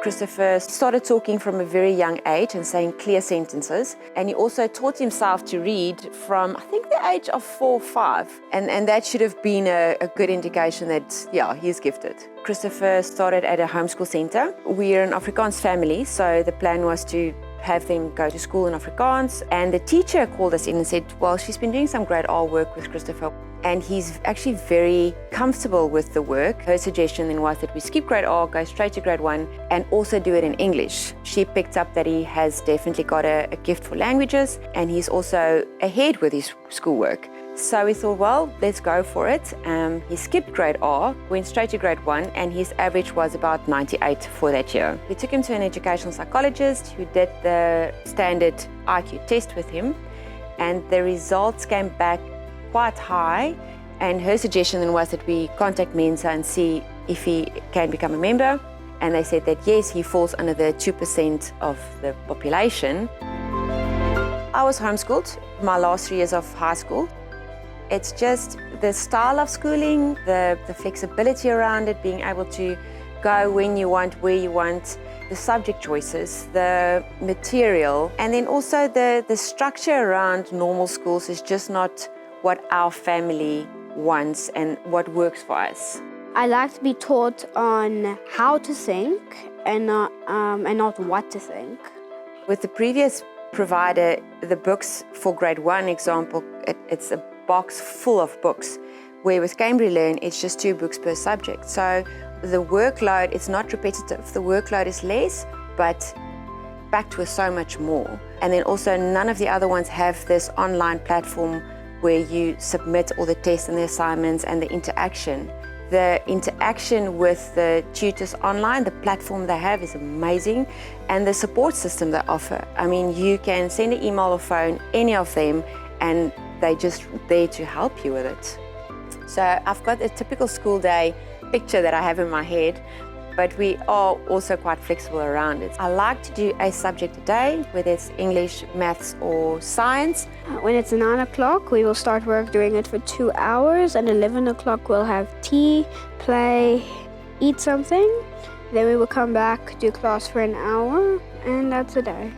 Christopher started talking from a very young age and saying clear sentences. And he also taught himself to read from, I think, the age of 4 or 5. And that should have been a good indication that, yeah, he's gifted. Christopher started at a homeschool center. We're an Afrikaans family, so the plan was to have them go to school in Afrikaans. And the teacher called us in and said, well, she's been doing some grade R work with Christopher. And he's actually very comfortable with the work. Her suggestion then was that we skip grade R, go straight to grade 1, and also do it in English. She picked up that he has definitely got a gift for languages, and he's also ahead with his schoolwork. So we thought, well, let's go for it. He skipped grade R, went straight to grade 1, and his average was about 98 for that year. We took him to an educational psychologist who did the standard IQ test with him, and the results came back quite high, and her suggestion then was that we contact MENSA and see if he can become a member, and they said that yes, he falls under the 2% of the population. I was homeschooled my last 3 years of high school. It's just the style of schooling, the flexibility around it, being able to go when you want, where you want, the subject choices, the material, and then also the structure around normal schools is just not what our family wants and what works for us. I like to be taught on how to think and not what to think. With the previous provider, the books for grade 1 example, it's a box full of books, where with CambriLearn, it's just 2 books per subject. So the workload is not repetitive. The workload is less, but packed with so much more. And then also none of the other ones have this online platform where you submit all the tests and the assignments and the interaction. The interaction with the tutors online, the platform they have is amazing, and the support system they offer. I mean, you can send an email or phone, any of them, and they're just there to help you with it. So I've got a typical school day picture that I have in my head, but we are also quite flexible around it. I like to do a subject a day, whether it's English, maths, or science. When it's 9 o'clock, we will start work doing it for 2 hours, and 11 o'clock we'll have tea, play, eat something. Then we will come back, do class for an hour, and that's a day.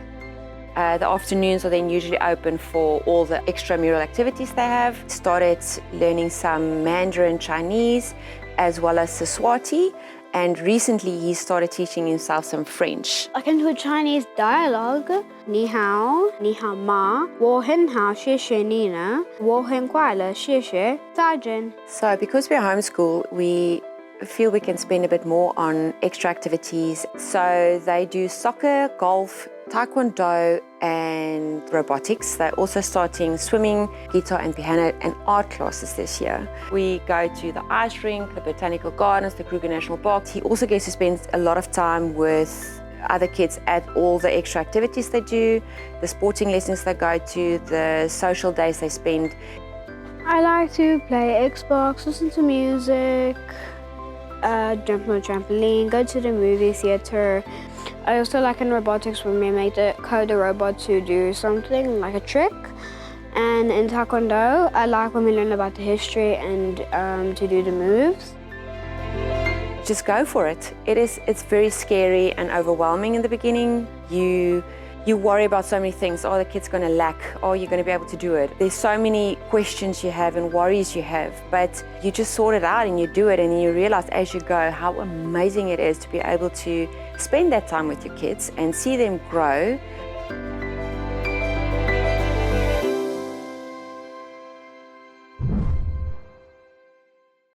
The afternoons are then usually open for all the extramural activities they have. Started learning some Mandarin Chinese as well as Siswati, and recently he started teaching himself some French. I can do a Chinese dialogue. Ni hao ma, 我很好谢谢你呢，我很快乐谢谢再见. So because we're homeschool, we feel we can spend a bit more on extra activities. So they do soccer, golf, taekwondo and robotics. They're also starting swimming, guitar and piano and art classes this year. We go to the ice rink, the botanical gardens, the Kruger National Park. He also gets to spend a lot of time with other kids at all the extra activities they do, the sporting lessons they go to, the social days they spend. I like to play Xbox, listen to music, jump on a trampoline, go to the movie theater. I also like in robotics when we make the code a robot to do something like a trick. And in taekwondo, I like when we learn about the history and to do the moves. Just go for it. It's very scary and overwhelming in the beginning. You worry about so many things. Are the kids going to lack? Are you going to be able to do it? There's so many questions you have and worries you have, but you just sort it out and you do it, and then you realize as you go how amazing it is to be able to spend that time with your kids and see them grow.